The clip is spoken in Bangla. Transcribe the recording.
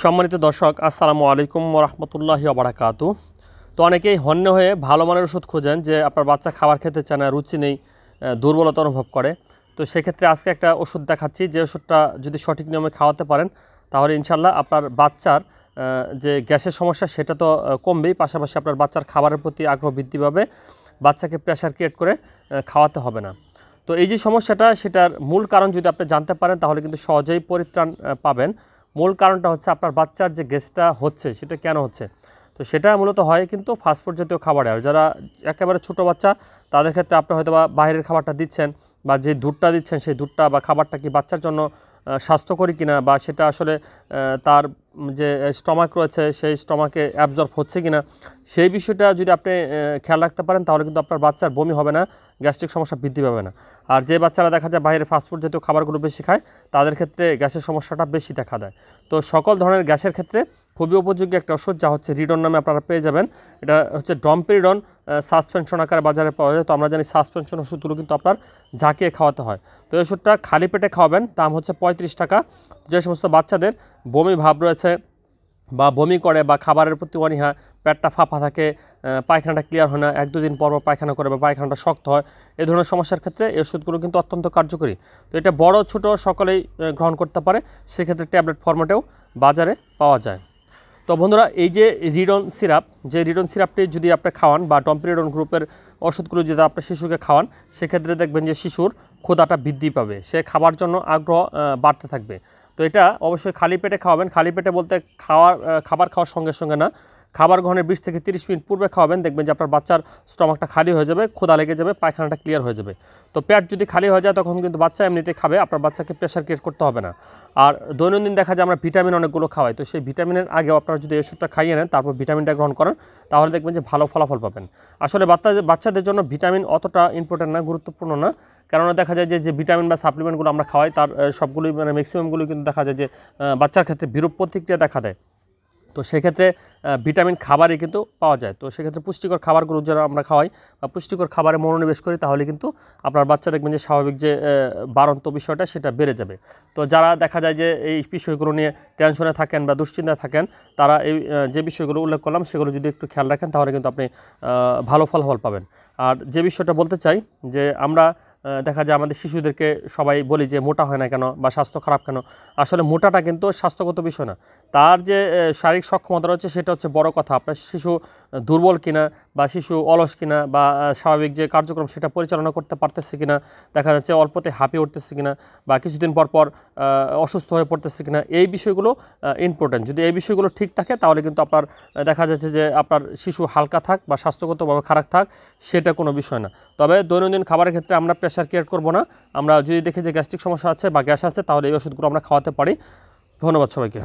সম্মানিত দর্শক, আসসালামু আলাইকুম ওয়া রাহমাতুল্লাহি ওয়া বারাকাতুহু। তো অনেকেই হন্যে হয়ে ভালো মানের ওষুধ খোঁজেন যে আপনার বাচ্চা খাবার খেতে চায় না, রুচি নেই, দুর্বলতা অনুভব করে। তো সেক্ষেত্রে আজকে একটা ওষুধ দেখাচ্ছি, যে ওষুধটা যদি সঠিক নিয়মে খাওয়াতে পারেন তাহলে ইনশাল্লাহ আপনার বাচ্চার যে গ্যাসের সমস্যা সেটা তো কমবেই, পাশাপাশি আপনার বাচ্চার খাবারের প্রতি আগ্রহ বৃদ্ধি পাবে, বাচ্চাকে প্রেশার ক্রিয়েট করে খাওয়াতে হবে না। তো এই যে সমস্যাটা, সেটার মূল কারণ যদি আপনি জানতে পারেন তাহলে কিন্তু সহজেই পরিত্রাণ পাবেন। মূল কারণটা হচ্ছে আপনার বাচ্চার যে গ্যাসটা হচ্ছে সেটা কেন হচ্ছে। তো সেটা মূলত হয় কিন্তু ফাস্টফুড জাতীয় খাবারে। আর যারা একেবারে ছোটো বাচ্চা তাদের ক্ষেত্রে আপনি হয়তো বা বাইরের খাবারটা দিচ্ছেন, বা যে দুধটা দিচ্ছেন সেই দুধটা বা খাবারটা কি বাচ্চার জন্য স্বাস্থ্যকরী কিনা, বা সেটা আসলে তার যে স্টমাক রয়েছে সেই স্টমাকে অ্যাবজর্ব হচ্ছে কিনা, সেই বিষয়টা যদি আপনি খেয়াল রাখতে পারেন তাহলে কিন্তু আপনার বাচ্চার বমি হবে না, গ্যাস্ট্রিক সমস্যা বৃদ্ধি পাবে না। আর যে বাচ্চারা দেখা যায় বাইরে ফাস্টফুড জাতীয় খাবারগুলো বেশি খায় তাদের ক্ষেত্রে গ্যাসের সমস্যাটা বেশি দেখা দেয়। তো সকল ধরনের গ্যাসের ক্ষেত্রে খুবই উপযোগী একটা ওষুধ, যা হচ্ছে রিডন নামে আপনারা পেয়ে যাবেন। এটা হচ্ছে ডম্পিরিডন সাসপেনশন আকারে বাজারে পাওয়া যায়। তো আমরা জানি সাসপেনশন ওষুধগুলো কিন্তু আপনার ঝাঁকিয়ে খাওয়াতে হয়। তো এই ওষুধটা খালি পেটে খাওয়াবেন, দাম হচ্ছে 35 টাকা। যে সমস্ত বাচ্চাদের বমি ভাব রয়েছে বা বমি করে বা খাবারের প্রতি অনীহা, পেটটা ফাঁপা থাকে, পায়খানাটা ক্লিয়ার হয় না, 1-2 দিন পর পায়খানা করে বা পায়খানাটা শক্ত হয়, এই ধরনের সমস্যার ক্ষেত্রে এই ওষুধগুলো কিন্তু অত্যন্ত কার্যকরী। তো এটা বড় ছোট সকলেই গ্রহণ করতে পারে, সেক্ষেত্রে ট্যাবলেট ফরম্যাটেও বাজারে পাওয়া যায়। তো বন্ধুরা, এই যে রিডন সিরাপ, যে রিডন সিরাপটি যদি আপনি খাওয়ান বা ডম্পিরিডন গ্রুপের ওষুধগুলো যদি আপনার শিশুকে খাওয়ান, সেক্ষেত্রে দেখবেন যে শিশুর ক্ষুধাটা বৃদ্ধি পাবে, সে খাবার জন্য আগ্রহ বাড়তে থাকবে। তো এটা অবশ্যই খালি পেটে খাওয়াবেন। খালি পেটে বলতে খাবার খাওয়ার সঙ্গে সঙ্গে না, খাবার গ্রহণের 20 থেকে 30 মিনিট পূর্বে খাওয়াবেন। দেখবেন যে আপনার বাচ্চার স্টমাকটা খালি হয়ে যাবে, ক্ষুধা লেগে যাবে, পায়খানাটা ক্লিয়ার হয়ে যাবে। তো পেট যদি খালি হয়ে যায় তখন কিন্তু বাচ্চা এমনিতে খাবে, আপনার বাচ্চাকে প্রেশার ক্রিয়েট করতে হবে না। আর দৈনন্দিন দেখা যায় আমরা ভিটামিন অনেকগুলো খাওয়াই, তো সেই ভিটামিনের আগেও আপনারা যদি ওষুধটা খাইয়ে নেন তারপর ভিটামিনটা গ্রহণ করেন তাহলে দেখবেন যে ভালো ফলাফল পাবেন। আসলে বাচ্চাদের জন্য ভিটামিন অতটা ইম্পর্টেন্ট না, গুরুত্বপূর্ণ না। কেননা দেখা যায় যে ভিটামিন বা সাপ্লিমেন্টগুলো আমরা খাওয়াই তার সবগুলোই মানে ম্যাক্সিমামগুলো কিন্তু দেখা যায় যে বাচ্চার ক্ষেত্রে বিরূপ প্রতিক্রিয়া দেখা দেয়। তো সেক্ষেত্রে ভিটামিন খাবারই কিন্তু পাওয়া যায়। তো সেক্ষেত্রে পুষ্টিকর খাবারগুলো যারা আমরা খাওয়াই বা পুষ্টিকর খাবারে মনোনিবেশ করি তাহলে কিন্তু আপনার বাচ্চা দেখবেন যে স্বাভাবিক যে বাড়ন্ত বিষয়টা সেটা বেড়ে যাবে। তো যারা দেখা যায় যে এই বিষয়গুলো নিয়ে টেনশনে থাকেন বা দুশ্চিন্তায় থাকেন, তারা এই যে বিষয়গুলো উল্লেখ করলাম সেগুলো যদি একটু খেয়াল রাখেন তাহলে কিন্তু আপনি ভালো ফলাফল পাবেন। আর যে বিষয়টা বলতে চাই যে আমরা দেখা যায় আমাদের শিশুদেরকে সবাই বলি যে মোটা হয় না কেন বা স্বাস্থ্য খারাপ কেন। আসলে মোটাটা কিন্তু স্বাস্থ্যগত বিষয় না, তার যে শারীরিক সক্ষমতা রয়েছে সেটা হচ্ছে বড় কথা। আপনার শিশু দুর্বল কিনা বা শিশু অলস কিনা বা স্বাভাবিক যে কার্যক্রম সেটা পরিচালনা করতে পারতেছে কিনা, দেখা যাচ্ছে অল্পতে হাঁপিয়ে উঠতেছে কিনা বা কিছুদিন পর পর অসুস্থ হয়ে পড়তেছে কিনা, এই বিষয়গুলো ইম্পর্টেন্ট। যদি এই বিষয়গুলো ঠিক থাকে তাহলে কিন্তু আপনার দেখা যাচ্ছে যে আপনার শিশু হালকা থাক বা স্বাস্থ্যগতভাবে খারাপ থাক সেটা কোনো বিষয় না। তবে দৈনন্দিন খাবারের ক্ষেত্রে আমরা প্রেশার ক্রিয়েট করব না। আমরা যদি দেখি যে গ্যাস্ট্রিক সমস্যা আছে বা গ্যাস আছে তাহলে এই ওষুধগুলো আমরা খাওয়াতে পারি। ধন্যবাদ সবাইকে।